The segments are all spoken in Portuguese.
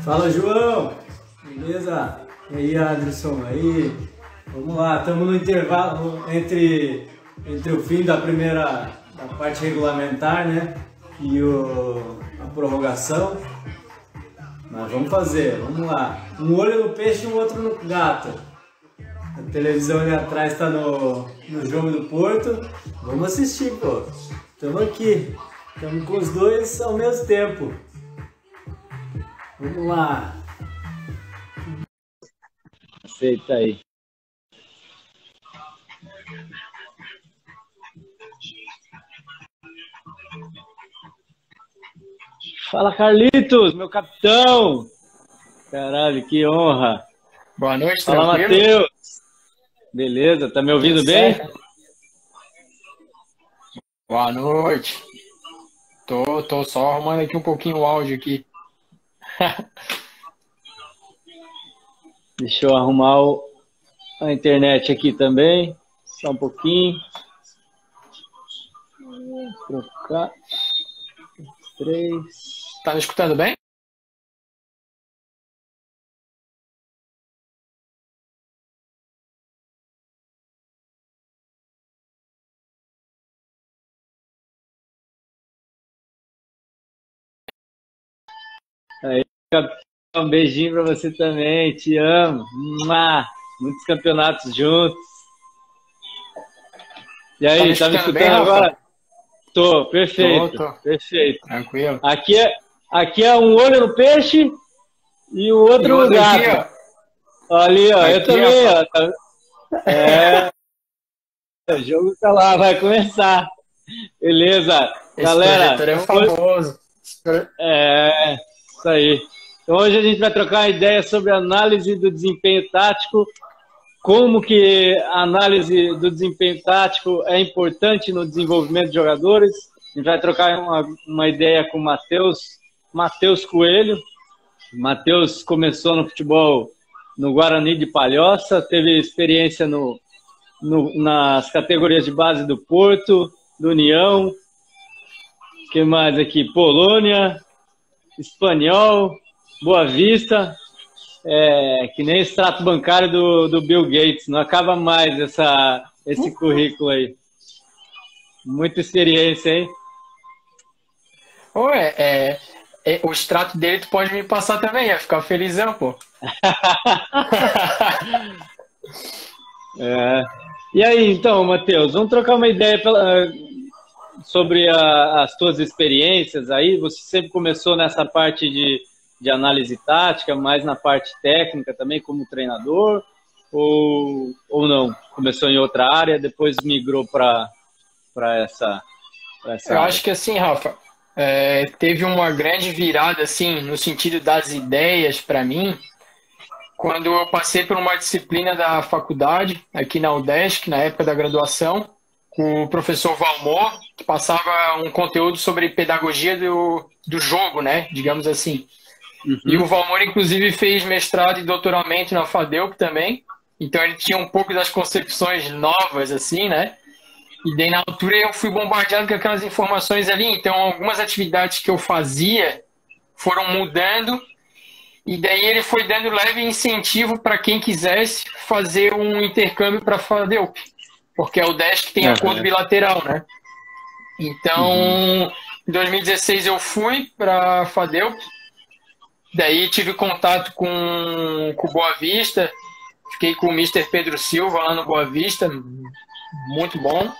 Fala, João! Beleza? E aí, Adrison? Aí, vamos lá, estamos no intervalo entre o fim da parte regulamentar, né? E a prorrogação. Mas vamos fazer, vamos lá. Um olho no peixe e um outro no gato. A televisão ali atrás está no jogo do Porto. Vamos assistir, pô. Estamos aqui. Estamos com os dois ao mesmo tempo. Vamos lá. Aceita aí. Fala, Carlitos, meu capitão. Caralho, que honra. Boa noite, Fala, tranquilo? Matheus. Beleza, tá me ouvindo bem? Boa noite. Tô só arrumando aqui um pouquinho o áudio aqui. Deixa eu arrumar a internet aqui também. Só um pouquinho. Vou trocar. 3. Tá me escutando bem? Aí, capitão, um beijinho pra você também. Te amo. Muitos campeonatos juntos. E aí, tá me escutando bem, agora? Tô, perfeito. Tô. Perfeito. Tranquilo. Aqui é um olho no peixe e o outro no gato. Aqui, ó. Ali, ó, Aqui, eu também, ó. O jogo tá lá, vai começar. Beleza. Galera, Esse projetor é famoso. Isso aí. Então hoje a gente vai trocar uma ideia sobre a análise do desempenho tático, como que a análise do desempenho tático é importante no desenvolvimento de jogadores. A gente vai trocar uma ideia com o Matheus Coelho. Matheus começou no futebol no Guarani de Palhoça, teve experiência nas categorias de base do Porto, do União, o que mais aqui? Polônia, Espanhol, Boa Vista, que nem extrato bancário do Bill Gates, não acaba mais esse currículo aí. Muita experiência, hein? O extrato dele tu pode me passar também, ia ficar felizão, pô. E aí, então, Matheus, vamos trocar uma ideia sobre as tuas experiências aí. Você sempre começou nessa parte de análise tática, mais na parte técnica também, como treinador, ou não? Começou em outra área, depois migrou para essa Eu área? acho que assim, Rafa, teve uma grande virada, assim, no sentido das ideias para mim, quando eu passei por uma disciplina da faculdade, aqui na UDESC, na época da graduação, com o professor Valmor, que passava um conteúdo sobre pedagogia do jogo, né, digamos assim. Uhum. E o Valmor, inclusive, fez mestrado e doutoramento na FADEUP também, então ele tinha um pouco das concepções novas, assim, né, e daí na altura eu fui bombardeado com aquelas informações ali, então algumas atividades que eu fazia foram mudando, e daí ele foi dando leve incentivo para quem quisesse fazer um intercâmbio para a FADEUP, porque a UDESC tem acordo bilateral, né? Então, em 2016 eu fui para a FADEUP, daí tive contato com o Boa Vista, fiquei com o Mr. Pedro Silva lá no Boa Vista, muito bom.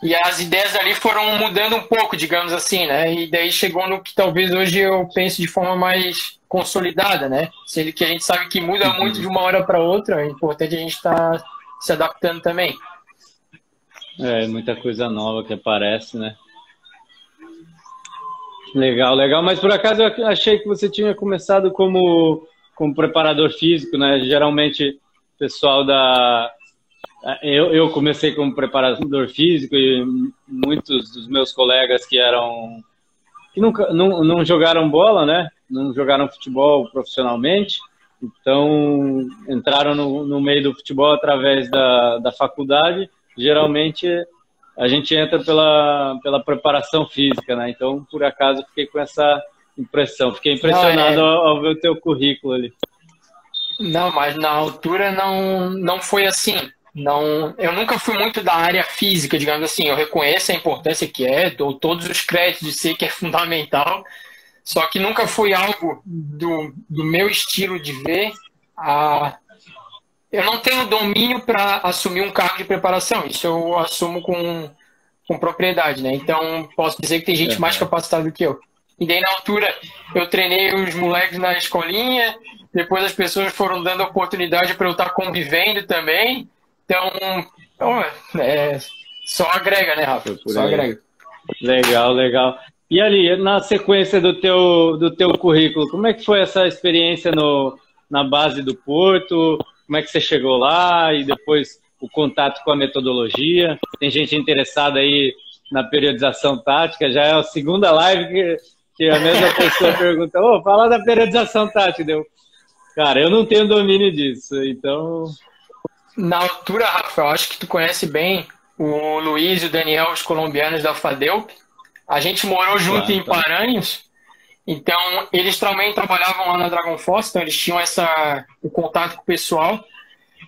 E as ideias ali foram mudando um pouco, digamos assim, né? E daí chegou no que talvez hoje eu pense de forma mais consolidada, né? Sendo que a gente sabe que muda muito de uma hora para outra, é importante a gente estar se adaptando também. Muita coisa nova que aparece, né? Legal, legal. Mas por acaso eu achei que você tinha começado como preparador físico, né? Geralmente o pessoal Eu comecei como preparador físico e muitos dos meus colegas que nunca não jogaram bola, né? Não jogaram futebol profissionalmente, então entraram no meio do futebol através da faculdade. Geralmente a gente entra pela preparação física, né? Então, por acaso, fiquei com essa impressão. Fiquei impressionado ao ver o teu currículo ali. Não, mas na altura não foi assim. Não, eu nunca fui muito da área física, digamos assim. Eu reconheço a importância que dou todos os créditos de ser que é fundamental, só que nunca foi algo do meu estilo de ver. Eu não tenho domínio para assumir um cargo de preparação, isso eu assumo com propriedade, né? Então, posso dizer que tem gente mais capacitada do que eu. E daí, na altura, eu treinei os moleques na escolinha, depois as pessoas foram dando oportunidade para eu estar convivendo também. Então, só agrega, né, Rafa? Só agrega. Legal. E ali, na sequência do teu currículo, como é que foi essa experiência na base do Porto? Como é que você chegou lá? E depois o contato com a metodologia? Tem gente interessada aí na periodização tática. Já é a segunda live que a mesma pessoa pergunta, fala da periodização tática. Cara, eu não tenho domínio disso, então... Na altura, Rafa, eu acho que tu conhece bem o Luiz e o Daniel, os colombianos da FADEUP. A gente morou junto em Paranhos, então eles também trabalhavam lá na Dragon Force, então eles tinham o contato com o pessoal.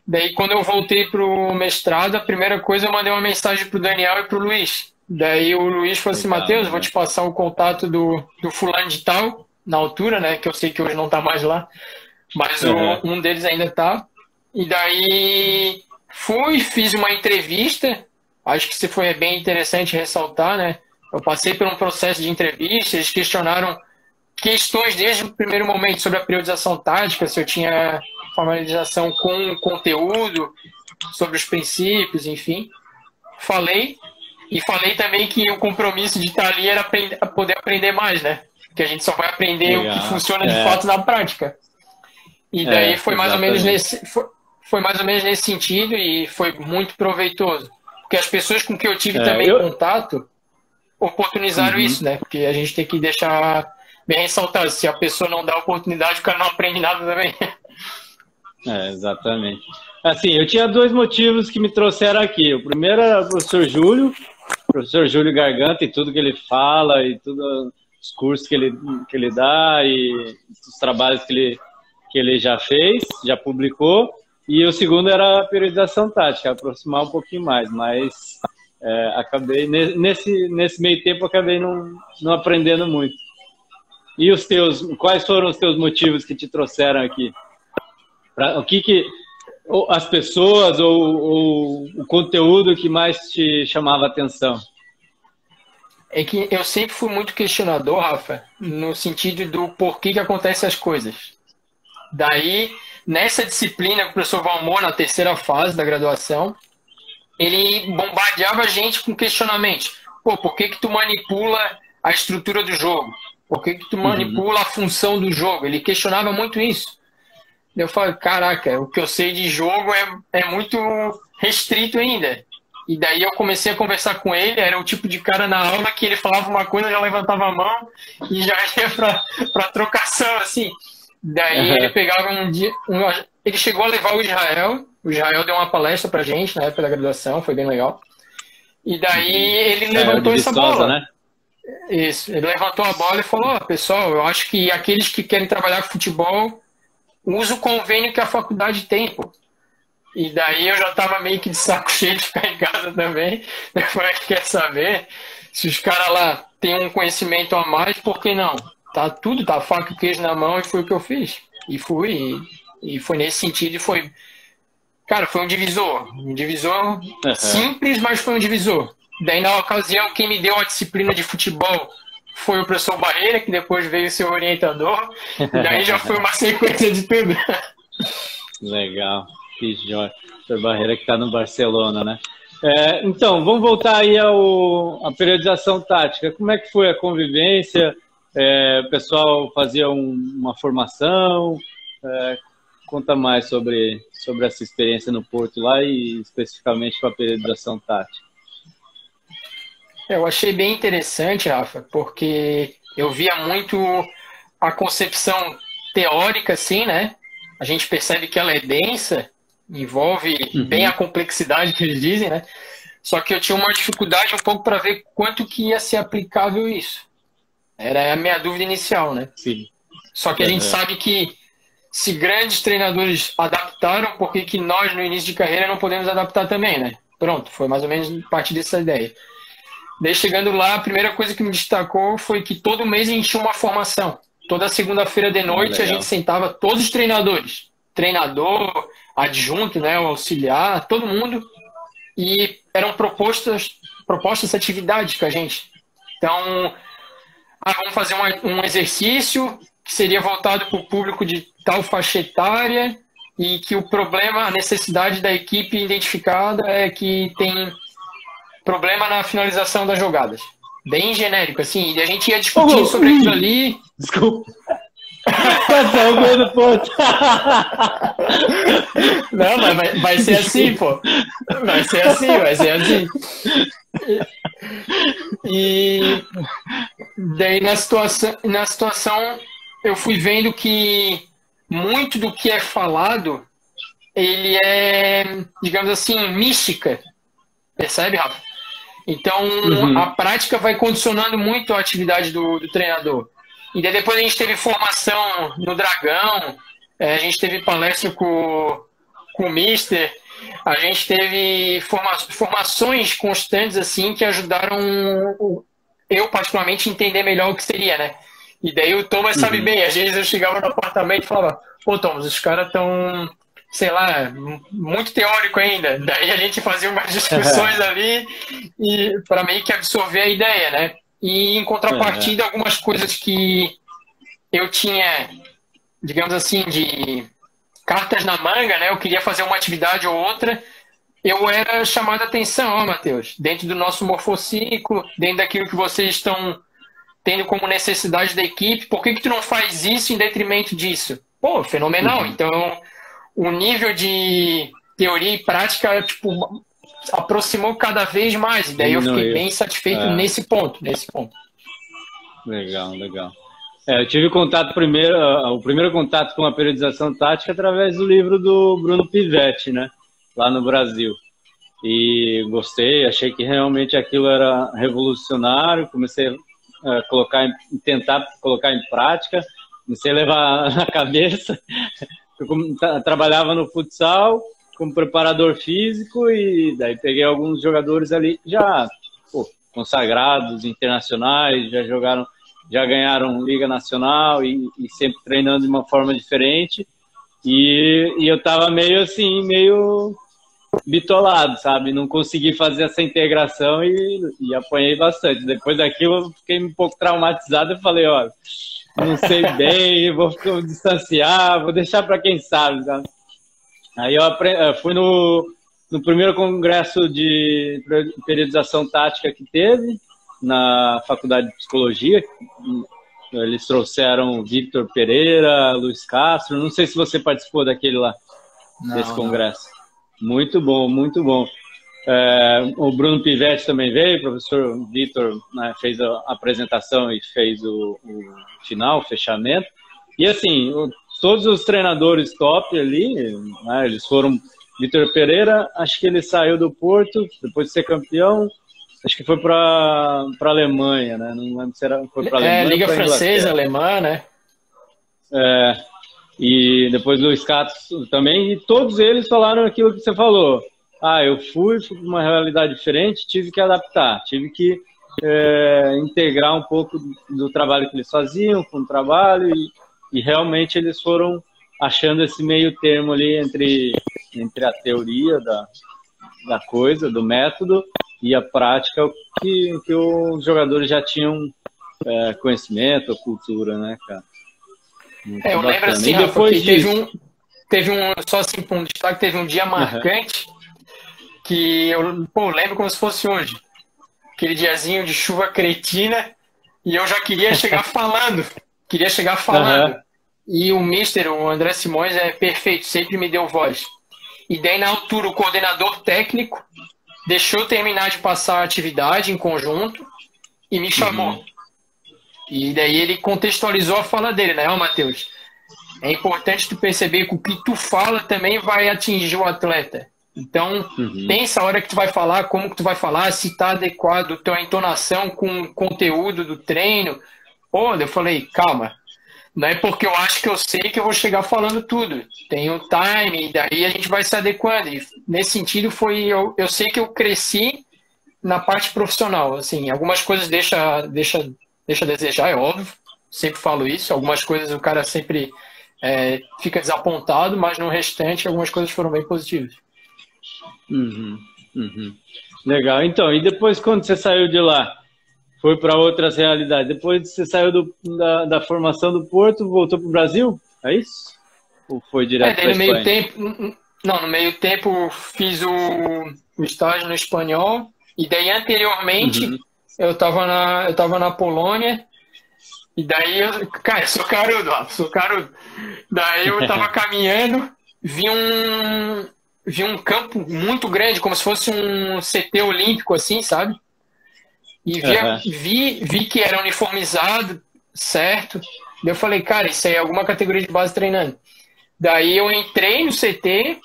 Daí, quando eu voltei para o mestrado, a primeira coisa eu mandei uma mensagem para o Daniel e para o Luiz. Daí o Luiz falou assim, Matheus, vou te passar o contato do fulano de tal, na altura, né, que eu sei que hoje não está mais lá, mas um deles ainda está. E daí fiz uma entrevista, acho que isso foi bem interessante ressaltar, né? Eu passei por um processo de entrevista, eles questionaram questões desde o primeiro momento sobre a periodização tática, se eu tinha familiarização com o conteúdo, sobre os princípios, enfim. Falei também que o compromisso de estar ali era poder aprender mais, né? Porque a gente só vai aprender o que funciona de fato na prática. E daí foi mais ou menos nesse sentido e foi muito proveitoso. Porque as pessoas com quem eu tive também contato oportunizaram isso, né? Porque a gente tem que deixar bem ressaltado. Se a pessoa não dá oportunidade, o cara não aprende nada também. Exatamente. Assim, eu tinha dois motivos que me trouxeram aqui. O primeiro era o professor Júlio Garganta e tudo que ele fala e todos os cursos que ele dá e os trabalhos que ele já fez, já publicou. E o segundo era a periodização tática, aproximar um pouquinho mais, mas acabei, nesse meio tempo, acabei não aprendendo muito. E quais foram os teus motivos que te trouxeram aqui? O que as pessoas ou o conteúdo que mais te chamava a atenção? É que eu sempre fui muito questionador, Rafa, no sentido do porquê que acontecem as coisas. Daí, nessa disciplina que o professor Valmor, na terceira fase da graduação, ele bombardeava a gente com questionamentos. Por que tu manipula a estrutura do jogo? Por que tu manipula a função do jogo? Ele questionava muito isso. Eu falei, caraca, o que eu sei de jogo é muito restrito ainda. E daí eu comecei a conversar com ele, era o tipo de cara na aula que ele falava uma coisa, já levantava a mão e já ia pra trocação, assim. Daí ele pegava um dia... ele chegou a levar o Israel deu uma palestra pra gente na época da graduação, foi bem legal. E daí ele levantou essa bola. Né? Isso, ele levantou a bola e falou, pessoal, eu acho que aqueles que querem trabalhar com futebol, usa o convênio que a faculdade tem, pô. E daí eu já tava meio que de saco cheio de ficar em casa também. Depois quer saber, se os caras lá têm um conhecimento a mais, por que não? Tá faca e queijo na mão, e foi o que eu fiz. E foi nesse sentido, foi um divisor. Um divisor simples, mas foi um divisor. Daí, na ocasião, quem me deu a disciplina de futebol foi o professor Barreira, que depois veio ser orientador. E daí já foi uma sequência de tudo. Legal. Que joia. Professor Barreira que está no Barcelona, né? Então, vamos voltar aí à periodização tática. Como é que foi a convivência? O pessoal fazia uma formação? Conta mais sobre essa experiência no Porto lá e especificamente com a periodização tática. Eu achei bem interessante, Rafa, porque eu via muito a concepção teórica, assim, né? A gente percebe que ela é densa, envolve bem a complexidade que eles dizem, né? Só que eu tinha uma dificuldade um pouco para ver quanto que ia ser aplicável isso. Era a minha dúvida inicial, né? Sim. Só que a gente sabe que se grandes treinadores adaptaram, por que nós, no início de carreira, não podemos adaptar também, né? Pronto, foi mais ou menos parte dessa ideia. Daí, chegando lá, a primeira coisa que me destacou foi que todo mês a gente tinha uma formação. Toda segunda-feira de noite a gente sentava todos os treinadores. Treinador, adjunto, né, o auxiliar, todo mundo. E eram propostas atividades com a gente. Então, vamos fazer um exercício que seria voltado para o público de tal faixa etária e que o problema, a necessidade da equipe identificada é que tem problema na finalização das jogadas. Bem genérico, assim. E a gente ia discutir sobre aquilo ali. Desculpa. Tá do ponto. Não, mas vai ser assim, pô. Vai ser assim. E daí na situação eu fui vendo que muito do que é falado, ele é, digamos assim, mística. Percebe, Rafa? Então, a prática vai condicionando muito a atividade do treinador. E daí depois a gente teve formação no Dragão, a gente teve palestra com o Mister, a gente teve formações constantes assim que ajudaram eu, particularmente, a entender melhor o que seria, né? E daí o Thomas sabe bem, às vezes eu chegava no apartamento e falava, pô, Thomas, os caras estão, sei lá, muito teórico ainda. Daí a gente fazia umas discussões ali e para meio que absorver a ideia, né? E em contrapartida, algumas coisas que eu tinha, digamos assim, de cartas na manga, né? Eu queria fazer uma atividade ou outra, eu era chamado a atenção, ó, Matheus, dentro do nosso morfociclo, dentro daquilo que vocês estão tendo como necessidade da equipe, por que tu não faz isso em detrimento disso? Pô, fenomenal. Então, o nível de teoria e prática, tipo, aproximou cada vez mais. E daí eu fiquei bem satisfeito nesse ponto. Legal. Eu tive contato o primeiro contato com a periodização tática através do livro do Bruno Pivetti, né? Lá no Brasil. E gostei, achei que realmente aquilo era revolucionário, comecei a tentar colocar em prática, comecei a levar na cabeça. Eu trabalhava no futsal como preparador físico e daí peguei alguns jogadores ali já consagrados, internacionais, já ganharam Liga Nacional e sempre treinando de uma forma diferente. E eu tava meio bitolado, sabe? Não consegui fazer essa integração e apanhei bastante. Depois daquilo eu fiquei um pouco traumatizado e falei, olha, não sei bem, vou distanciar, vou deixar para quem sabe, sabe? Aí eu fui no primeiro congresso de periodização tática que teve na Faculdade de Psicologia. Eles trouxeram Victor Pereira, Luiz Castro, não sei se você participou daquele lá, desse congresso. Muito bom. O Bruno Pivetti também veio, o professor Vitor, né, fez a apresentação e fez o final, o fechamento. E assim, todos os treinadores top ali, né, eles foram... Vitor Pereira, acho que ele saiu do Porto, depois de ser campeão, acho que foi para a Alemanha, né? Não lembro se foi para a Alemanha. Liga Francesa, Alemã, né? E depois Luiz Castro também, e todos eles falaram aquilo que você falou. Eu fui para uma realidade diferente, tive que adaptar, tive que integrar um pouco do trabalho que eles faziam com o trabalho, e realmente eles foram achando esse meio termo ali entre a teoria da coisa, do método, e a prática que os jogadores já tinham conhecimento, cultura, né, cara? Eu lembro assim, depois teve um só assim, um destaque, teve um dia marcante que eu lembro como se fosse hoje. Aquele diazinho de chuva cretina e eu já queria chegar falando. E o Mister, o André Simões, é perfeito, sempre me deu voz. E daí, na altura, o coordenador técnico deixou eu terminar de passar a atividade em conjunto e me chamou. E daí ele contextualizou a fala dele, né? Matheus, é importante tu perceber que o que tu fala também vai atingir o atleta. Então, pensa a hora que tu vai falar, como que tu vai falar, se está adequado a tua entonação com o conteúdo do treino. Pô, eu falei, calma, não é porque eu acho que eu sei que eu vou chegar falando tudo. Tem um time, e daí a gente vai se adequando. E nesse sentido, eu sei que eu cresci na parte profissional. Assim, algumas coisas deixa a desejar, é óbvio, sempre falo isso. Algumas coisas o cara sempre fica desapontado, mas no restante, algumas coisas foram bem positivas. Legal. Então, e depois, quando você saiu de lá, foi para outras realidades? Depois você saiu da formação do Porto, voltou para o Brasil? É isso? Ou foi direto para a Espanha? No meio tempo fiz o estágio no espanhol, e daí anteriormente eu estava na Polônia, e daí cara, sou carudo. Daí eu estava caminhando, vi um campo muito grande, como se fosse um CT olímpico, assim, sabe? E vi que era uniformizado, certo? Daí eu falei, cara, isso aí é alguma categoria de base treinando. Daí eu entrei no CT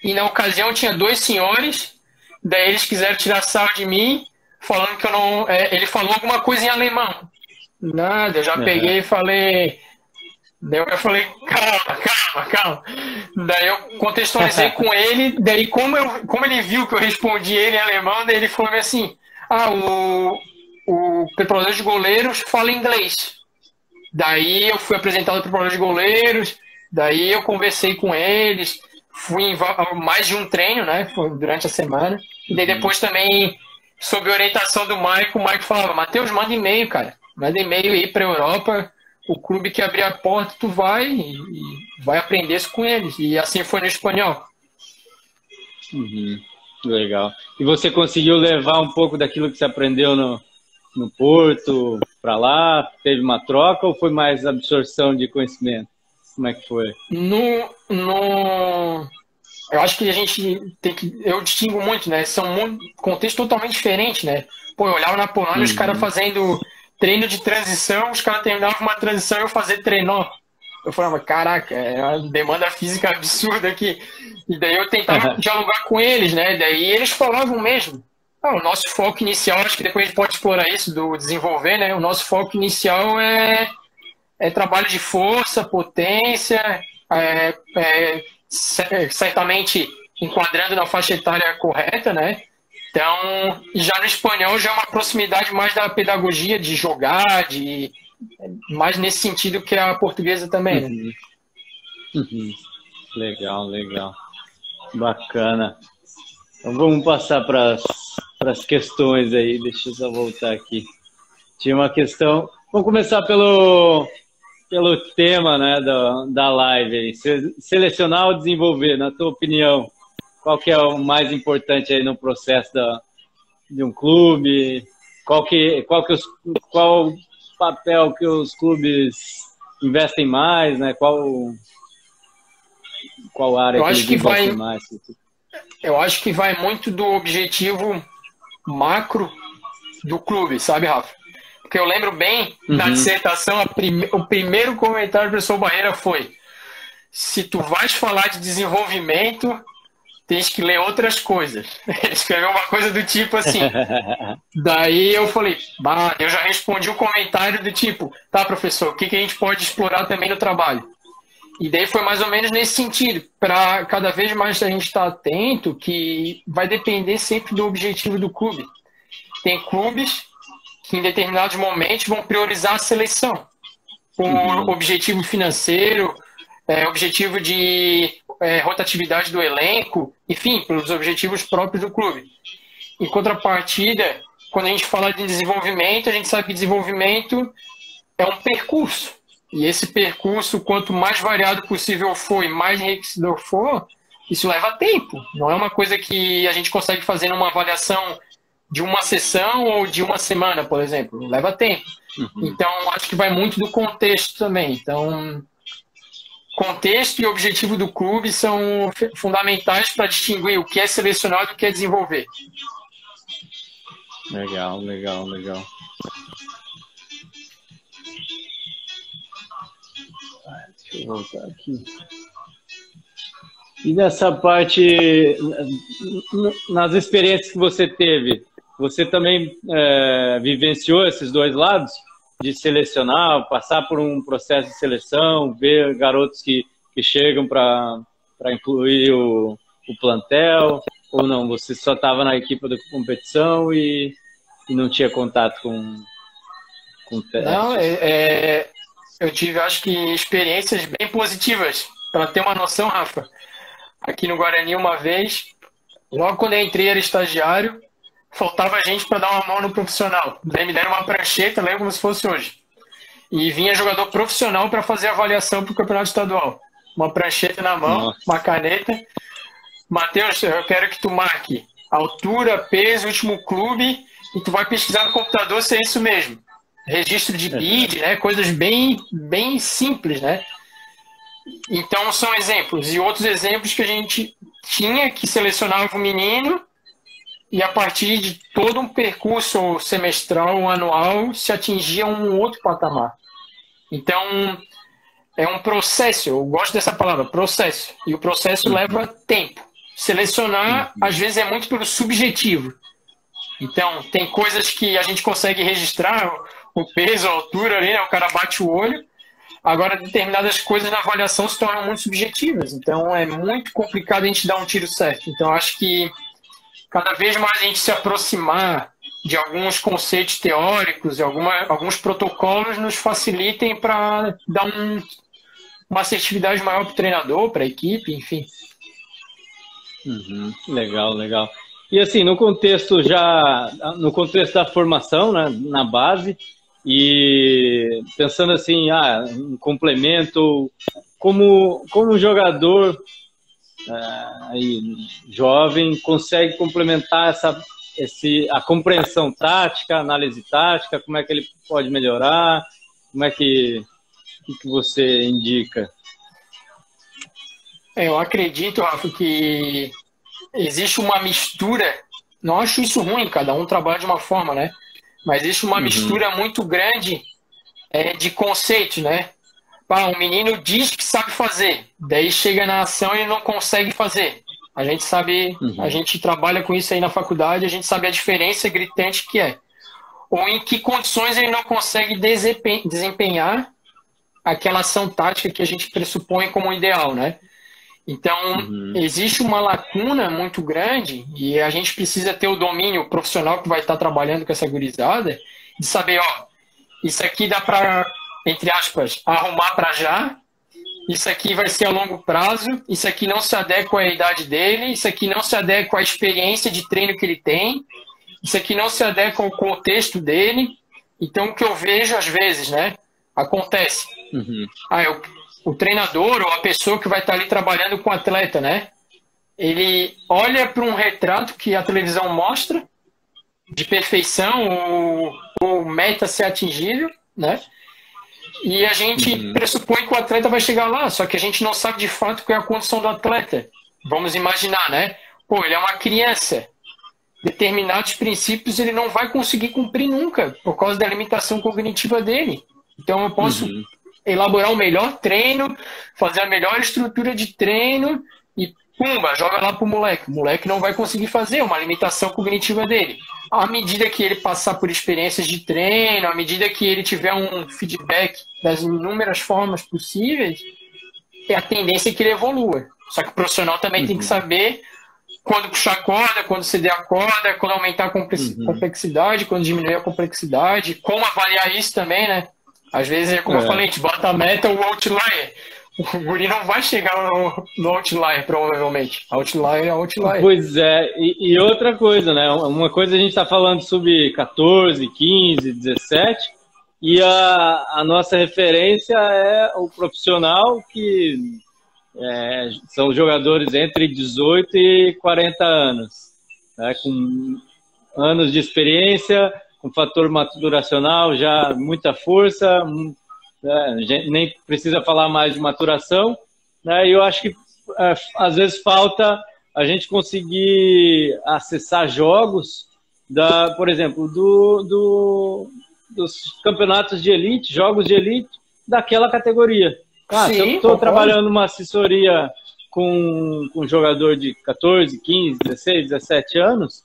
e na ocasião tinha 2 senhores, daí eles quiseram tirar sarro de mim, falando que eu não... ele falou alguma coisa em alemão. Nada, eu já peguei e falei... Daí eu falei, calma. Daí eu contextualizei com ele, daí como ele viu que eu respondi ele em alemão, daí ele falou assim, o preparador de goleiros fala inglês. Daí eu fui apresentado ao preparador de goleiros, daí eu conversei com eles, fui em mais de um treino, né, foi durante a semana, e daí depois também, sob orientação do Maico, o Maico falava, Matheus, manda e-mail, cara, manda e-mail aí pra Europa, o clube que abrir a porta, tu vai e vai aprender isso com eles. E assim foi no espanhol. Legal. E você conseguiu levar um pouco daquilo que você aprendeu no Porto para lá? Teve uma troca ou foi mais absorção de conhecimento? Como é que foi? Eu acho que a gente eu distingo muito, né? São contextos totalmente diferentes, né? Pô, eu olhava na Polônia, os caras fazendo treino de transição, os caras terminavam uma transição e eu fazia treinó. Eu falava, caraca, é uma demanda física absurda aqui. E daí eu tentava dialogar com eles, né? Daí eles falavam mesmo. O nosso foco inicial, acho que depois a gente pode explorar isso, do desenvolver, né? O nosso foco inicial é trabalho de força, potência, certamente enquadrando na faixa etária correta, né? Então, já no espanhol já é uma proximidade mais da pedagogia, de jogar, mais nesse sentido que a portuguesa também, né? Legal. Bacana. Então vamos passar para as questões aí. Deixa eu só voltar aqui. Tinha uma questão. Vamos começar pelo tema, né, da live aí. Selecionar ou desenvolver, na tua opinião, qual que é o mais importante aí no processo de um clube? Qual o papel que os clubes investem mais, né? Qual área que eles investem mais? Eu acho que vai muito do objetivo macro do clube, sabe, Rafa? Porque eu lembro bem, na dissertação, o primeiro comentário do professor Barreira foi: se tu vais falar de desenvolvimento, tens que ler outras coisas. Ele escreveu uma coisa do tipo assim. Daí eu falei, eu já respondi o comentário do tipo, tá, professor, o que a gente pode explorar também no trabalho? E daí foi mais ou menos nesse sentido, para cada vez mais a gente estar atento, que vai depender sempre do objetivo do clube. Tem clubes que em determinados momentos vão priorizar a seleção, por objetivo financeiro, objetivo de rotatividade do elenco, enfim, pelos objetivos próprios do clube. Em contrapartida, quando a gente fala de desenvolvimento, a gente sabe que desenvolvimento é um percurso. E esse percurso, quanto mais variado possível for e mais enriquecedor for, isso leva tempo. Não é uma coisa que a gente consegue fazer numa avaliação de uma sessão ou de uma semana, por exemplo. Leva tempo. Então, acho que vai muito do contexto também. Então, contexto e objetivo do clube são fundamentais para distinguir o que é selecionado e o que é desenvolver. Legal. Deixa eu voltar aqui. E nessa parte, nas experiências que você teve, você também vivenciou esses dois lados? De selecionar, passar por um processo de seleção, ver garotos que chegam para incluir o plantel, ou não? Você só estava na equipe da competição e não tinha contato com testes? Não, eu tive, acho que, experiências bem positivas. Para ter uma noção, Rafa, aqui no Guarani uma vez, logo quando eu entrei era estagiário, faltava gente para dar uma mão no profissional. Daí me deram uma prancheta, lembro como se fosse hoje. E vinha jogador profissional para fazer avaliação para o campeonato estadual. Uma prancheta na mão, Nossa. uma caneta. Matheus, eu quero que tu marque altura, peso, último clube, e tu vai pesquisar no computador se é isso mesmo. Registro de bid, né? Coisas bem simples, né? Então são exemplos. E outros exemplos que a gente tinha que selecionava o menino e a partir de todo um percurso semestral, anual, se atingia um outro patamar. Então, é um processo, eu gosto dessa palavra, processo. E o processo leva tempo. Selecionar, às vezes, é muito pelo subjetivo. Então, tem coisas que a gente consegue registrar, o peso, a altura ali, né? O cara bate o olho. Agora, determinadas coisas na avaliação se tornam muito subjetivas. Então, é muito complicado a gente dar um tiro certo. Então, acho que cada vez mais a gente se aproximar de alguns conceitos teóricos e alguns protocolos nos facilitem para dar uma assertividade maior para o treinador, para a equipe, enfim. Legal, legal. E assim, no contexto da formação, né, na base, e pensando assim, um complemento, como um jogador aí, jovem consegue complementar a compreensão tática, a análise tática, como é que ele pode melhorar, como é que você indica? Eu acredito, Rafa, que existe uma mistura, não acho isso ruim, cada um trabalha de uma forma, né? Mas existe uma mistura muito grande de conceitos, né? Um menino diz que sabe fazer, daí chega na ação e ele não consegue fazer. A gente sabe, a gente trabalha com isso aí na faculdade, a gente sabe a diferença gritante que é. Ou em que condições ele não consegue desempenhar aquela ação tática que a gente pressupõe como ideal, né? Então, existe uma lacuna muito grande e a gente precisa ter o domínio profissional que vai estar trabalhando com essa gurizada de saber, isso aqui dá para, entre aspas, arrumar para já, isso aqui vai ser a longo prazo, isso aqui não se adequa à idade dele, isso aqui não se adequa à experiência de treino que ele tem, isso aqui não se adequa ao contexto dele. Então, o que eu vejo às vezes, né, acontece. O treinador ou a pessoa que vai estar ali trabalhando com o atleta, né, ele olha para um retrato que a televisão mostra de perfeição ou meta ser atingível, né? E a gente pressupõe que o atleta vai chegar lá, só que a gente não sabe de fato qual é a condição do atleta. Vamos imaginar, né? Ele é uma criança. Determinados princípios ele não vai conseguir cumprir nunca, por causa da limitação cognitiva dele. Então eu posso elaborar o melhor treino, fazer a melhor estrutura de treino e pumba, joga lá pro moleque. O moleque não vai conseguir fazer, uma limitação cognitiva dele. À medida que ele passar por experiências de treino, à medida que ele tiver um feedback das inúmeras formas possíveis, é a tendência que ele evolua. Só que o profissional também tem que saber quando puxar a corda, quando ceder a corda, quando aumentar a complexidade, quando diminuir a complexidade, como avaliar isso também, né? Às vezes, como eu falei, a gente bota a meta ou o outlier. O guri não vai chegar no outlier, provavelmente. Outlier é outlier. Pois é, e outra coisa, né? Uma coisa a gente está falando sobre 14, 15, 17, e a nossa referência é o profissional que são jogadores entre 18 e 40 anos, né? Com anos de experiência, com fator maturacional, já muita força, nem precisa falar mais de maturação, né? E eu acho que às vezes falta a gente conseguir acessar jogos, por exemplo, dos campeonatos de elite, jogos de elite daquela categoria. Se eu estou trabalhando uma assessoria com um jogador de 14, 15, 16, 17 anos,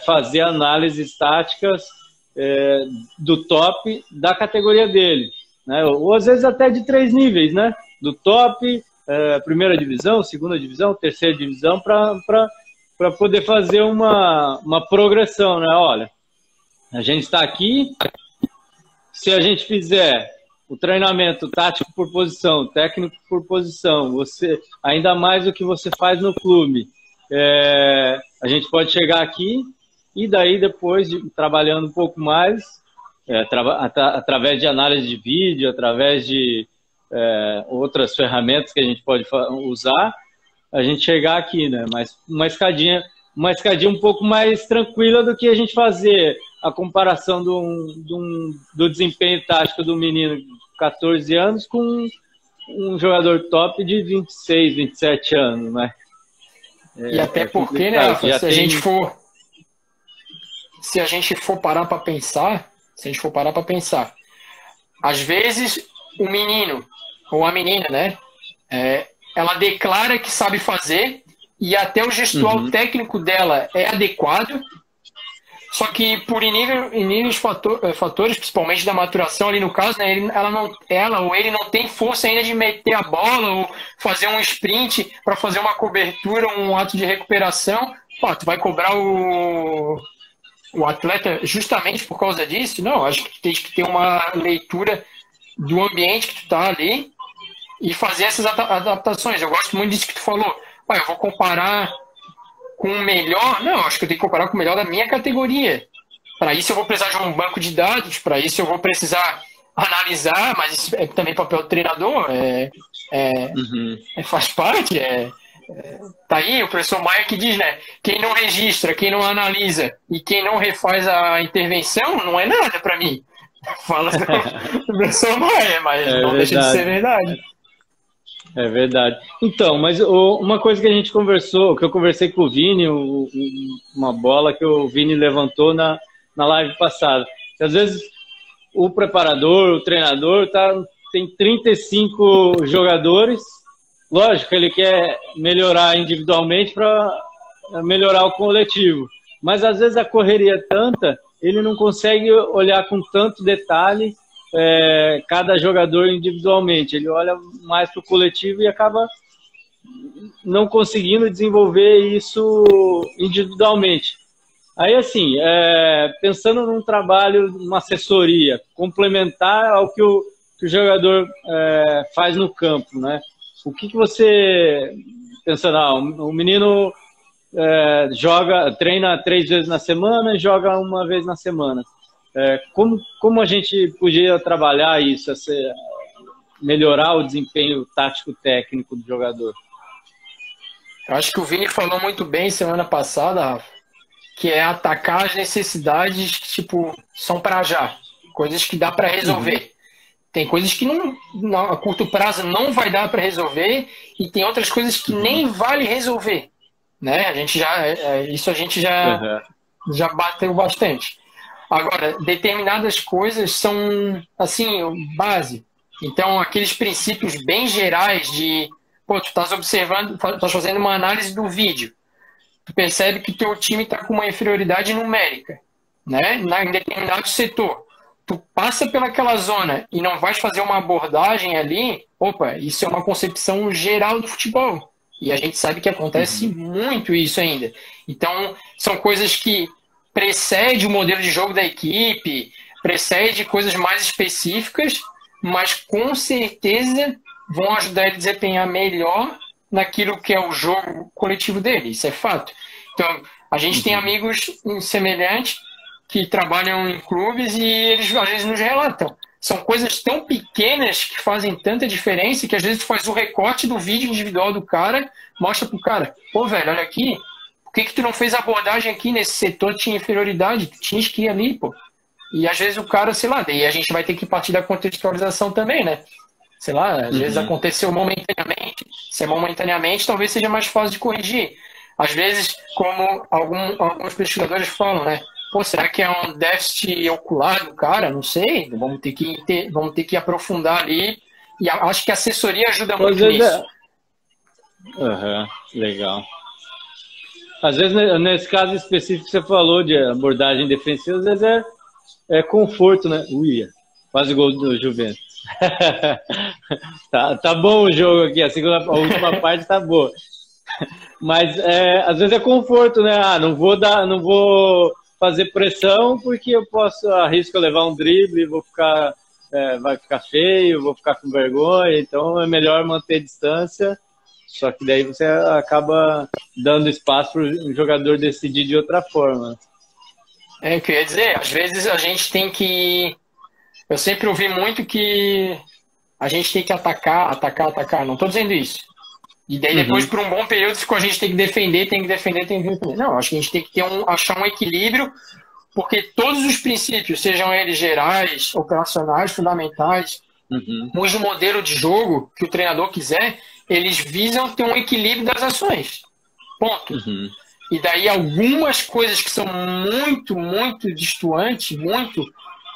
fazer análises táticas do top da categoria dele, né? Ou às vezes até de 3 níveis, né? Do top, primeira divisão, segunda divisão, terceira divisão, para poder fazer uma progressão, né? Olha, a gente está aqui, se a gente fizer o treinamento tático por posição, técnico por posição, ainda mais do que você faz no clube, a gente pode chegar aqui e daí depois, trabalhando um pouco mais, através de análise de vídeo, através de outras ferramentas que a gente pode usar, a gente chegar aqui, né? Mas uma escadinha um pouco mais tranquila do que a gente fazer a comparação do desempenho tático do menino de 14 anos com um jogador top de 26, 27 anos, né? E até porque, né, Rafa, se a gente for parar para pensar, às vezes o menino ou a menina, né, ela declara que sabe fazer e até o gestual técnico dela é adequado, só que por inúmeros fatores, principalmente da maturação ali no caso, né, ela ou ele não tem força ainda de meter a bola ou fazer um sprint para fazer uma cobertura, um ato de recuperação. Pô, tu vai cobrar o atleta justamente por causa disso? Não, acho que tem que ter uma leitura do ambiente que tu tá ali e fazer essas adaptações. Eu gosto muito disso que tu falou. Eu vou comparar com o melhor? Não, acho que eu tenho que comparar com o melhor da minha categoria. Para isso eu vou precisar de um banco de dados, para isso eu vou precisar analisar, mas isso é também papel do treinador, faz parte. Tá aí o professor Maia que diz, né? Quem não registra, quem não analisa e quem não refaz a intervenção não é nada para mim. Fala do professor Maia, mas não deixa de ser verdade. É verdade. Então, mas uma coisa que a gente conversou, que eu conversei com o Vini, uma bola que o Vini levantou na live passada. Que às vezes o preparador, o treinador, tem 35 jogadores. Lógico, ele quer melhorar individualmente para melhorar o coletivo. Mas às vezes a correria é tanta, ele não consegue olhar com tanto detalhe cada jogador individualmente. Ele olha mais para o coletivo e acaba não conseguindo desenvolver isso individualmente. Aí, assim, pensando num trabalho, uma assessoria, complementar ao que o jogador faz no campo, né? O que você pensa? O menino treina 3 vezes na semana e joga uma vez na semana. Como a gente podia trabalhar isso, melhorar o desempenho tático-técnico do jogador? Eu acho que o Vini falou muito bem semana passada, Rafa, que é atacar as necessidades que, são para já, coisas que dá para resolver. Tem coisas que a curto prazo não vai dar para resolver e tem outras coisas que nem vale resolver, né? Isso a gente já bateu bastante. Agora, determinadas coisas são, assim, base. Então, aqueles princípios bem gerais de, tu estás observando, estás fazendo uma análise do vídeo. Tu percebe que teu time está com uma inferioridade numérica, né? Em determinado setor. Tu passa pelaquela zona e não vais fazer uma abordagem ali, isso é uma concepção geral do futebol. E a gente sabe que acontece muito isso ainda. Então, são coisas que precede o modelo de jogo da equipe, precede coisas mais específicas, mas com certeza vão ajudar ele a desempenhar melhor naquilo que é o jogo coletivo dele, isso é fato. Então, a gente tem amigos semelhantes que trabalham em clubes e eles às vezes nos relatam. São coisas tão pequenas que fazem tanta diferença que às vezes tu faz o recorte do vídeo individual do cara, mostra pro cara, velho, olha aqui, por que tu não fez a abordagem aqui nesse setor de inferioridade? Tu tinhas que ir ali, E às vezes o cara, sei lá, daí a gente vai ter que partir da contextualização também, né? Sei lá, às vezes aconteceu momentaneamente. Se é momentaneamente, talvez seja mais fácil de corrigir. Às vezes, como alguns pesquisadores falam, né? Será que é um déficit ocular do cara? Não sei. Vamos ter que aprofundar ali. E acho que a assessoria ajuda muito nisso. Aham, legal. Às vezes, nesse caso específico que você falou de abordagem defensiva, às vezes é conforto, né? Ui, quase gol do Juventus. Tá bom o jogo aqui, a última parte tá boa. Mas às vezes é conforto, né? Ah, não vou fazer pressão porque eu arrisco levar um drible, vai ficar feio, vou ficar com vergonha, então é melhor manter distância. Só que daí você acaba dando espaço para o jogador decidir de outra forma. Eu queria dizer, às vezes a gente tem que... Eu sempre ouvi muito que a gente tem que atacar. Não estou dizendo isso. E daí depois, por um bom período, ficou a gente tem que defender. Não, acho que a gente tem que achar um equilíbrio, porque todos os princípios, sejam eles gerais, operacionais, fundamentais, os modelo de jogo que o treinador quiser, eles visam ter um equilíbrio das ações. Ponto. E daí algumas coisas que são muito, muito distantes,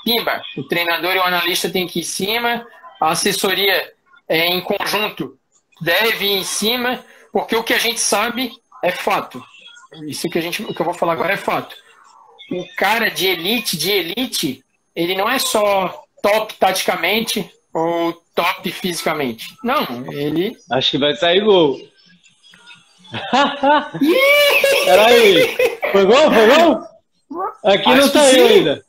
pimba, o treinador e o analista têm que ir em cima, a assessoria em conjunto deve ir em cima, porque o que a gente sabe é fato. Isso que o que eu vou falar agora é fato. O cara de elite, ele não é só top taticamente ou top fisicamente. Não, ele... Acho que vai sair gol. Peraí. Foi gol? Aqui acho não saiu ainda.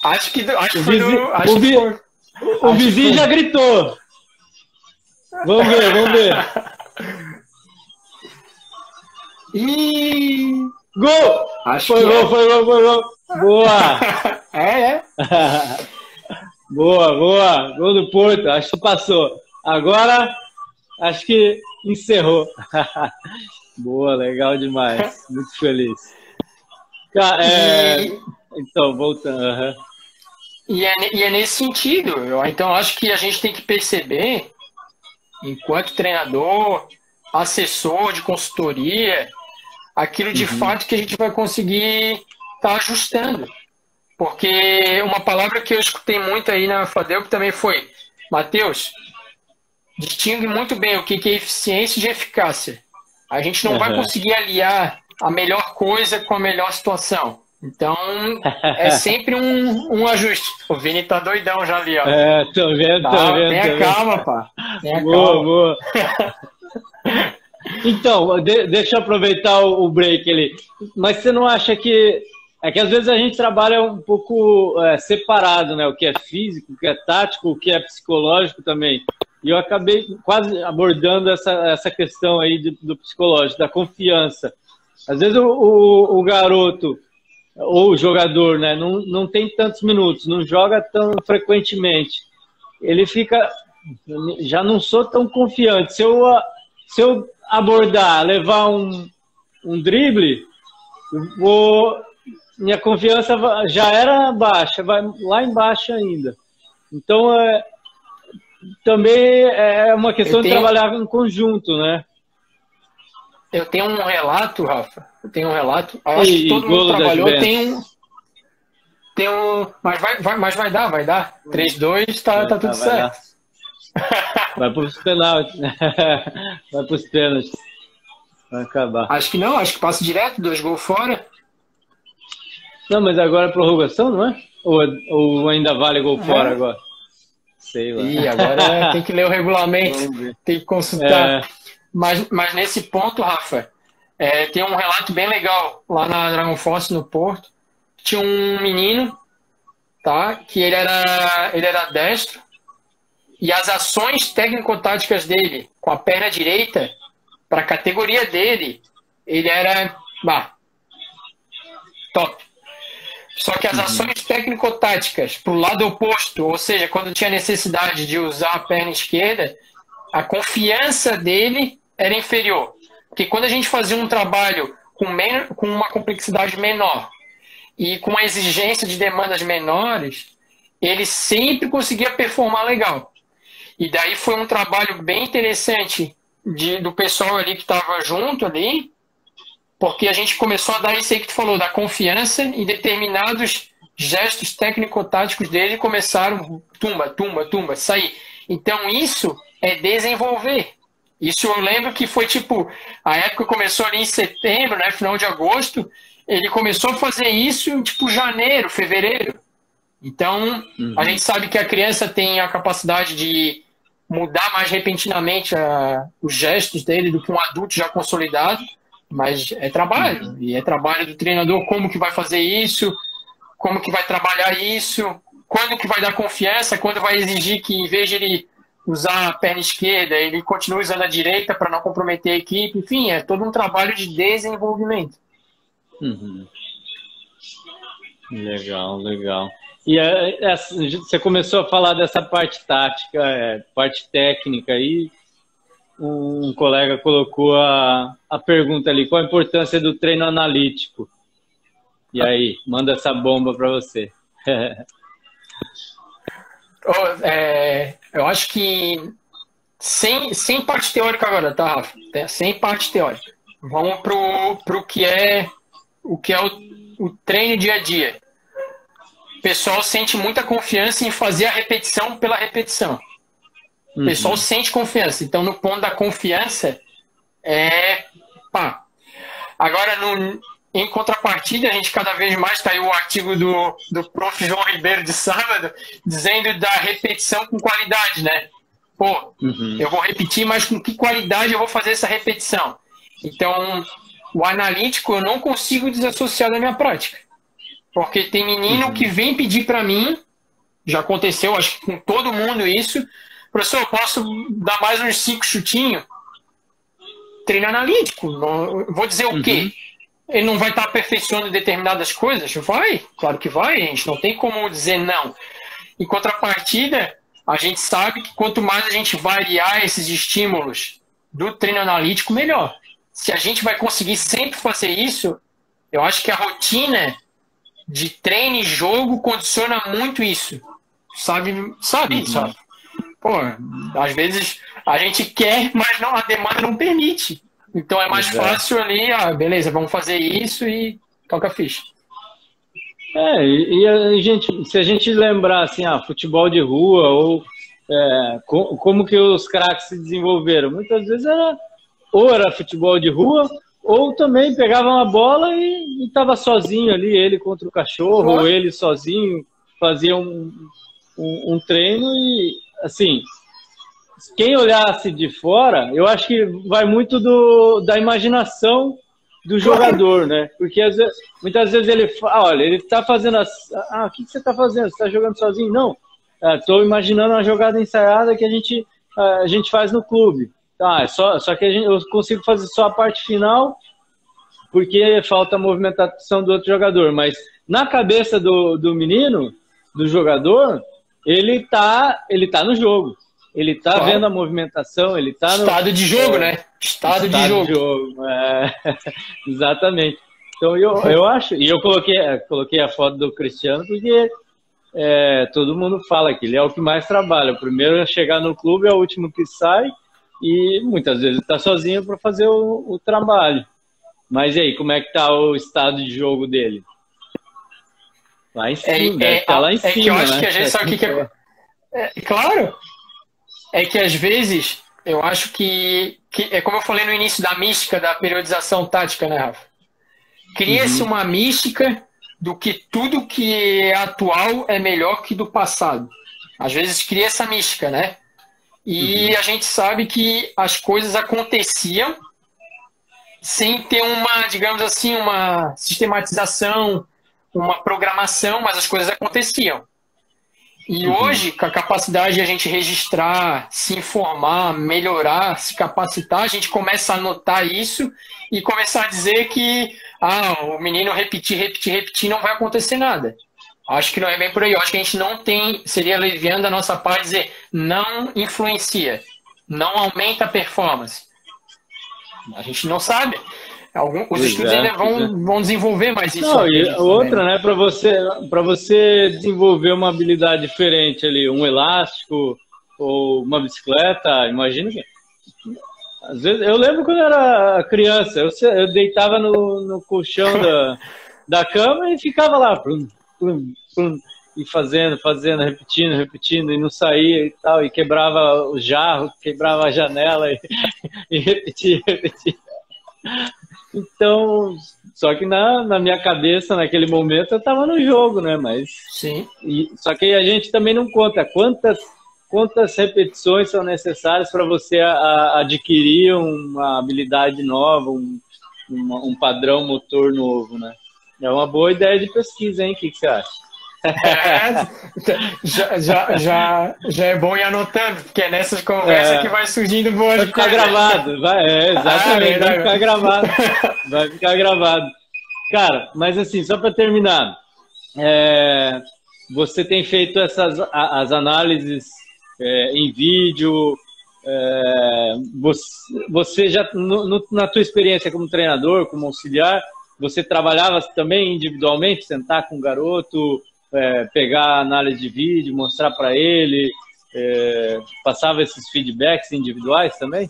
Acho que foi. O vizinho já gritou. Vamos ver. Gol! Foi gol. Boa! É. Boa. Gol do Porto. Acho que passou. Agora, acho que encerrou. Boa, legal demais. Muito feliz. Então, voltando. E é nesse sentido. Então, acho que a gente tem que perceber, enquanto treinador, assessor de consultoria, aquilo de fato que a gente vai conseguir estar ajustando. Porque uma palavra que eu escutei muito aí na FADEUP também foi: Matheus, distingue muito bem o que é eficiência de eficácia. A gente não vai conseguir aliar a melhor coisa com a melhor situação. Então, é sempre um ajuste. O Vini tá doidão já ali, ó. Tô vendo. Tenha calma, pá. Boa. Então, deixa eu aproveitar o break ali. Mas você não acha que... É que às vezes a gente trabalha um pouco separado, né? O que é físico, o que é tático, o que é psicológico também. E eu acabei quase abordando essa questão aí do psicológico, da confiança. Às vezes o garoto ou o jogador, né, não tem tantos minutos, não joga tão frequentemente. Ele fica... Já não sou tão confiante. Se eu abordar, levar um drible, minha confiança já era baixa, vai lá embaixo ainda. Então, também é uma questão de trabalhar em conjunto, né? Eu tenho um relato, Rafa. Acho que todo mundo trabalhou. Mas vai dar. 3-2, tá tudo certo. Vai para os penaltis. Vai acabar. Acho que não, acho que passa direto, 2 gols fora. Não, mas agora é prorrogação, não é? Ou ainda vale gol fora agora? Sei lá. E agora tem que ler o regulamento, tem que consultar. Mas nesse ponto, Rafa, tem um relato bem legal lá na Dragon Force, no Porto. Tinha um menino, tá, que ele era destro, e as ações técnico-táticas dele com a perna direita, para a categoria dele, ele era top. Só que as ações técnico-táticas para o lado oposto, ou seja, quando tinha necessidade de usar a perna esquerda, a confiança dele era inferior. Porque quando a gente fazia um trabalho com uma complexidade menor e com uma exigência de demandas menores, ele sempre conseguia performar legal. E daí foi um trabalho bem interessante do pessoal ali que estava junto ali, porque a gente começou a dar isso aí que tu falou, da confiança, e determinados gestos técnico-táticos dele começaram tumba, sair. Então isso é desenvolver. Isso eu lembro que foi tipo, a época começou ali em setembro, né, final de agosto, ele começou a fazer isso em tipo janeiro, fevereiro. Então, a gente sabe que a criança tem a capacidade de mudar mais repentinamente os gestos dele do que um adulto já consolidado, mas é trabalho, e é trabalho do treinador como que vai fazer isso, como que vai trabalhar isso, quando que vai dar confiança, quando vai exigir que em vez de ele usar a perna esquerda, ele continue usando a direita para não comprometer a equipe, enfim, é todo um trabalho de desenvolvimento. Legal, legal. E você começou a falar dessa parte tática, parte técnica aí. Um colega colocou a pergunta ali, qual a importância do treino analítico? E aí, manda essa bomba para você. Eu acho que sem parte teórica agora, tá, Rafa? Sem parte teórica. Vamos pro que é o treino dia a dia. O pessoal sente muita confiança em fazer a repetição pela repetição. O pessoal sente confiança. Então, no ponto da confiança, Agora, em contrapartida, a gente cada vez mais está aí o artigo do prof. João Ribeiro de sábado, dizendo da repetição com qualidade, né? Eu vou repetir, mas com que qualidade eu vou fazer essa repetição? Então, o analítico eu não consigo desassociar da minha prática. Porque tem menino que vem pedir para mim, já aconteceu, acho que com todo mundo isso, professor, eu posso dar mais uns 5 chutinhos? Treino analítico. Não, vou dizer o quê? Ele não vai estar aperfeiçoando determinadas coisas? Vai, claro que vai, a gente não tem como dizer não. Em contrapartida, a gente sabe que quanto mais a gente variar esses estímulos do treino analítico, melhor. Se a gente vai conseguir sempre fazer isso, eu acho que a rotina de treino e jogo condiciona muito isso. Sabe? Pô, às vezes a gente quer, mas não, a demanda não permite. Então é mais fácil ali, beleza, vamos fazer isso e toca a ficha. E a gente, se a gente lembrar assim, futebol de rua ou como que os craques se desenvolveram, muitas vezes era futebol de rua ou também pegava uma bola e estava sozinho ali, ele contra o cachorro, ou ele sozinho fazia um treino e assim, quem olhasse de fora, eu acho que vai muito da imaginação do jogador, né? Porque muitas vezes ele fala, olha, ele está fazendo o que você está fazendo? Você está jogando sozinho? Não, estou imaginando uma jogada ensaiada que a gente faz no clube. Só que eu consigo fazer só a parte final porque falta a movimentação do outro jogador, mas na cabeça do menino, do jogador, ele tá no jogo. Ele tá vendo a movimentação, ele tá no... Estado de jogo, né? Estado de jogo. Exatamente. Então, eu acho... E eu coloquei a foto do Cristiano porque todo mundo fala que ele é o que mais trabalha. O primeiro a chegar no clube é o último que sai e muitas vezes está sozinho para fazer o trabalho. Mas e aí, como é que tá o estado de jogo dele? Lá em cima, tá lá em cima, que eu acho que a gente sabe o que é... Claro! É que às vezes, eu acho que é como eu falei no início da mística da periodização tática, né, Rafa? Cria-se uma mística do que tudo que é atual é melhor que do passado. Às vezes cria essa mística, né? E a gente sabe que as coisas aconteciam sem ter uma, digamos assim, uma sistematização, uma programação, mas as coisas aconteciam. E hoje, com a capacidade de a gente registrar, se informar, melhorar, se capacitar, a gente começa a notar isso e começar a dizer que o menino repetir, não vai acontecer nada. Acho que não é bem por aí. Eu acho que a gente não tem, seria leviano da nossa parte dizer não influencia, não aumenta a performance. A gente não sabe. Os estudos ainda vão desenvolver mais isso. Não, e outra, né, para você desenvolver uma habilidade diferente ali, um elástico ou uma bicicleta, imagina que... Às vezes, eu lembro quando eu era criança, eu deitava no colchão da cama e ficava lá. e fazendo, repetindo, e não saía e tal, e quebrava o jarro, quebrava a janela e repetia. Então, só que na minha cabeça, naquele momento, eu estava no jogo, né? Mas, Sim. Só que a gente também não conta quantas repetições são necessárias para você adquirir uma habilidade nova, um padrão motor novo, né? É uma boa ideia de pesquisa, hein? O que você acha? Já é bom ir anotando, porque é nessas conversas que vai surgindo boas coisas. Vai ficar gravado, exatamente, vai ficar gravado. Vai ficar gravado. Cara, mas assim, só para terminar, você tem feito as análises em vídeo, você já, na tua experiência como treinador, como auxiliar, você trabalhava também individualmente, sentar com o garoto, pegar a análise de vídeo, mostrar para ele, passava esses feedbacks individuais também?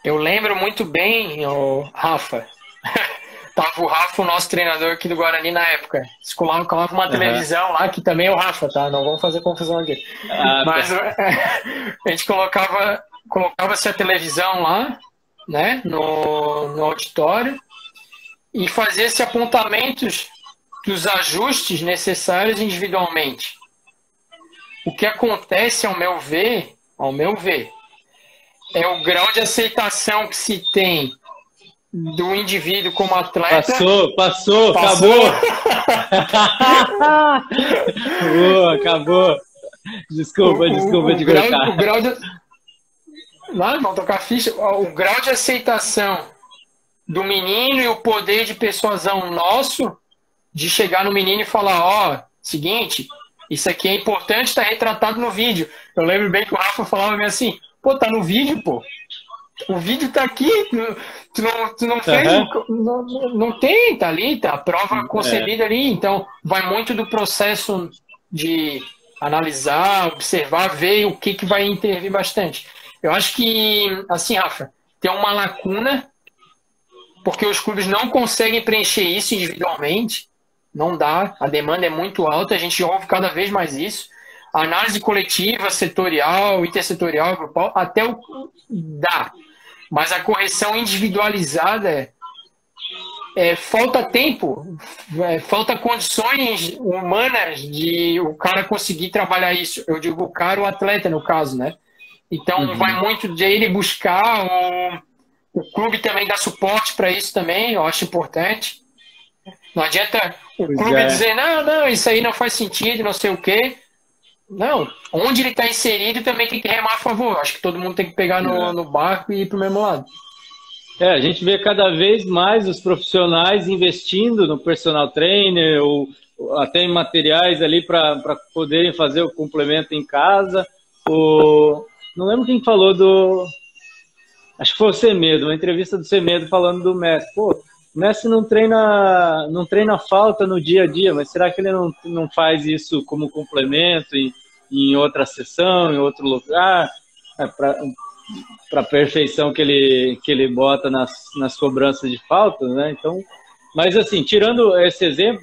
Eu lembro muito bem, Rafa. Tava o Rafa, o nosso treinador aqui do Guarani na época. Colava uma televisão lá, que também é o Rafa, tá? Não vamos fazer confusão aqui. Mas a gente colocava-se a televisão lá, né, no auditório, e fazia-se apontamentos dos ajustes necessários individualmente. O que acontece, ao meu ver, é o grau de aceitação que se tem do indivíduo como atleta. Passou, acabou. Acabou. Desculpa de cortar. O grau de... Não, vamos tocar ficha. O grau de aceitação do menino e o poder de persuasão nosso de chegar no menino e falar, seguinte, isso aqui é importante, tá retratado no vídeo. Eu lembro bem que o Rafa falava assim, tá no vídeo, pô. O vídeo tá aqui, tu não fez, não tem, tá ali, tá a prova concebida ali. Então, vai muito do processo de analisar, observar, ver o que vai intervir bastante. Eu acho que, assim, Rafa, tem uma lacuna, porque os clubes não conseguem preencher isso individualmente. Não dá, a demanda é muito alta, a gente ouve cada vez mais isso. A análise coletiva, setorial, intersetorial, grupal, até dá. Mas a correção individualizada, falta tempo, falta condições humanas de o cara conseguir trabalhar isso. Eu digo o cara, o atleta, no caso, né? Então, vai muito de ele buscar, o clube também dá suporte para isso também, eu acho importante. Não adianta o clube dizer, não, isso aí não faz sentido, não sei o quê. Não, onde ele está inserido também tem que remar a favor. Acho que todo mundo tem que pegar no barco e ir para o mesmo lado. A gente vê cada vez mais os profissionais investindo no personal trainer ou até em materiais ali para poderem fazer o complemento em casa. Não lembro quem falou acho que foi o Semedo, uma entrevista do Semedo falando do Messi. O Messi não treina falta no dia a dia, mas será que ele não faz isso como complemento em outra sessão, em outro lugar, para a perfeição que ele bota nas cobranças de faltas, né? Então, mas assim, tirando esse exemplo,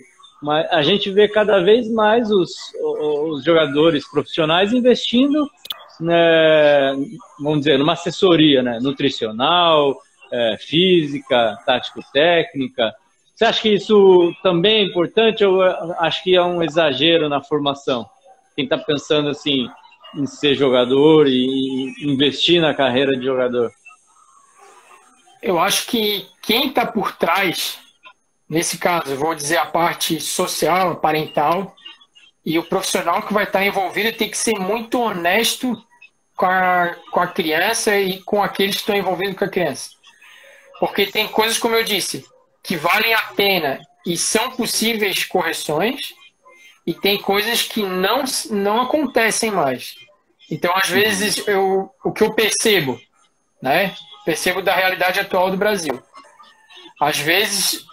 a gente vê cada vez mais os jogadores profissionais investindo, né, vamos dizer, numa assessoria, né, nutricional, física, tático-técnica. Você acha que isso também é importante ou acho que é um exagero na formação? Quem está pensando assim em ser jogador e investir na carreira de jogador? Eu acho que quem está por trás, nesse caso, eu vou dizer a parte social, parental, e o profissional que vai estar envolvido tem que ser muito honesto com a criança e com aqueles que estão envolvidos com a criança. Porque tem coisas, como eu disse, que valem a pena e são possíveis correções, e tem coisas que não acontecem mais. Então, às vezes, o que eu percebo, né? Percebo da realidade atual do Brasil. Às vezes,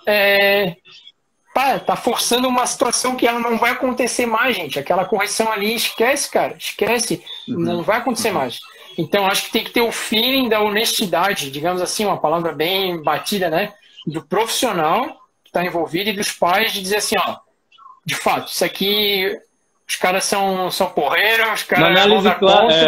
tá forçando uma situação que ela não vai acontecer mais, gente. Aquela correção ali, esquece, cara. Esquece. Não vai acontecer mais. Então, acho que tem que ter o feeling da honestidade, digamos assim, uma palavra bem batida, né? Do profissional que está envolvido e dos pais de dizer assim, de fato, isso aqui, os caras são porreiros, os caras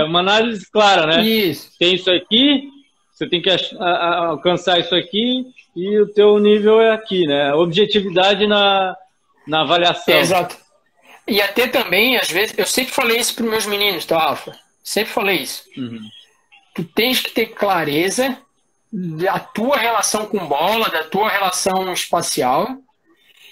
uma análise clara, né? Isso. Tem isso aqui, você tem que alcançar isso aqui e o teu nível é aqui, né? Objetividade na avaliação. Exato. E até também, às vezes, eu sempre falei isso para os meus meninos, tá, Rafa? Sempre falei isso. Tu tens que ter clareza da tua relação com bola, da tua relação espacial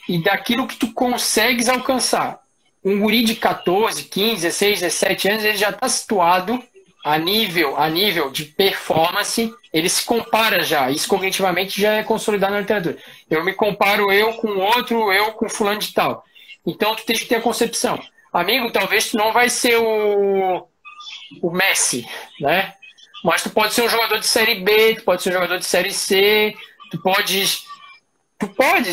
e daquilo que tu consegues alcançar. Um guri de 14, 15, 16, 17 anos, ele já está situado a nível de performance, ele se compara já. Isso cognitivamente já é consolidado na literatura. Eu me comparo eu com outro, eu com fulano de tal. Então, tu tens que ter a concepção. Amigo, talvez tu não vai ser o Messi, né? Mas tu pode ser um jogador de Série B, tu pode ser um jogador de Série C, tu podes,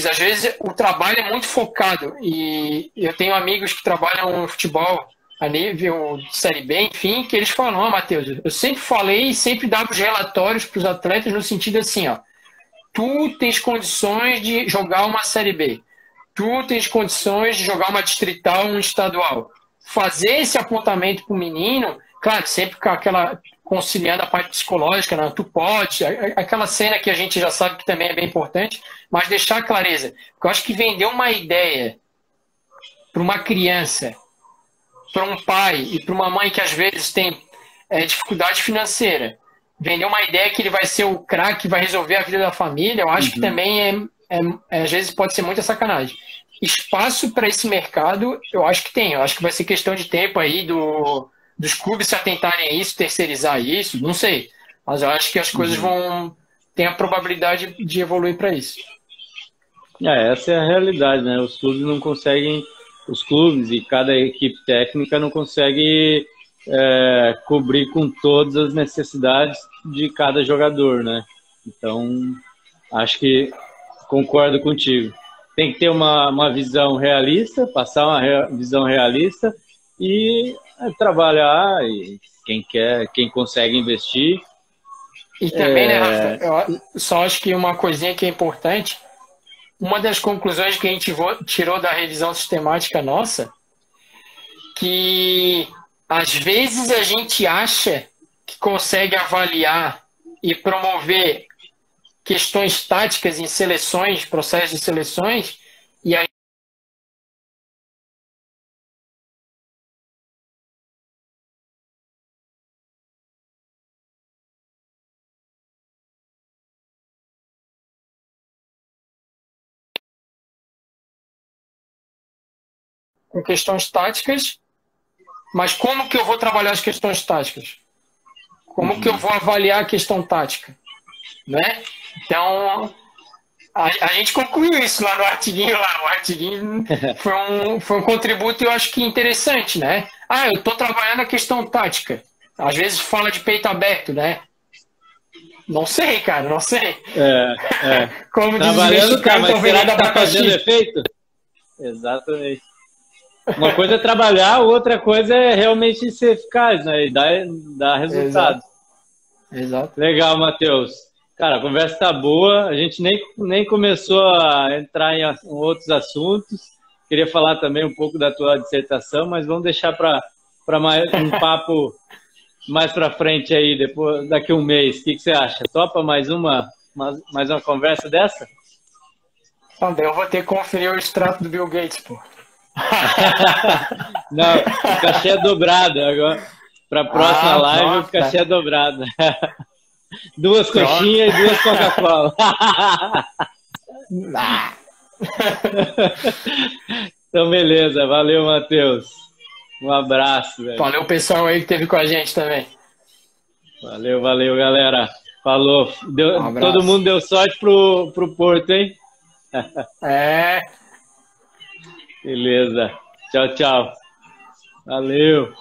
às vezes o trabalho é muito focado. E eu tenho amigos que trabalham no futebol a nível de Série B, enfim, que eles falam, Matheus, eu sempre falei e sempre dava os relatórios para os atletas no sentido assim, tu tens condições de jogar uma Série B. Tu tens condições de jogar uma distrital, um estadual. Fazer esse apontamento para o menino, claro, sempre com aquela conciliando a parte psicológica, né? Tu pode, aquela cena que a gente já sabe que também é bem importante, mas deixar clareza. Porque eu acho que vender uma ideia para uma criança, para um pai e para uma mãe que às vezes tem dificuldade financeira, vender uma ideia que ele vai ser o craque que vai resolver a vida da família, eu acho que também às vezes pode ser muita sacanagem. Espaço para esse mercado, eu acho que tem. Eu acho que vai ser questão de tempo aí dos clubes se atentarem a isso, terceirizar isso, não sei. Mas eu acho que as coisas vão ter a probabilidade de evoluir para isso. Essa é a realidade, né? Os clubes não conseguem, os clubes e cada equipe técnica não consegue cobrir com todas as necessidades de cada jogador, né? Então, acho que concordo contigo. Tem que ter uma visão realista, passar uma visão realista e trabalhar, e quem consegue investir. E também, né, Rafa, eu só acho que uma coisinha que é importante, uma das conclusões que a gente tirou da revisão sistemática nossa, que às vezes a gente acha que consegue avaliar e promover questões táticas em seleções, processos de seleções, e aí com questões táticas, mas como que eu vou trabalhar as questões táticas? Como que eu vou avaliar a questão tática? Né? Então, a gente concluiu isso lá no artiguinho. O artiguinho foi um contributo, eu acho que interessante, né? Eu estou trabalhando a questão tática. Às vezes fala de peito aberto, né? Não sei, cara, não sei. Como diz o mexicano, mas será que está fazendo efeito? Exatamente. Uma coisa é trabalhar, outra coisa é realmente ser eficaz, né? E dar resultado. Exato. Legal, Matheus. Cara, a conversa está boa. A gente nem começou a entrar em outros assuntos. Queria falar também um pouco da tua dissertação, mas vamos deixar para um papo mais para frente aí, daqui a um mês. O que você acha? Topa mais uma conversa dessa? Também eu vou ter que conferir o extrato do Bill Gates, pô. Não, o cachê é dobrado agora. Para a próxima live, o cachê é dobrado. 2 coxinhas e 2 Coca-Cola. Então, beleza. Valeu, Matheus. Um abraço, velho. Valeu, pessoal aí que esteve com a gente também. Valeu, galera. Falou. Todo mundo deu sorte pro Porto, hein? Beleza. Tchau. Valeu.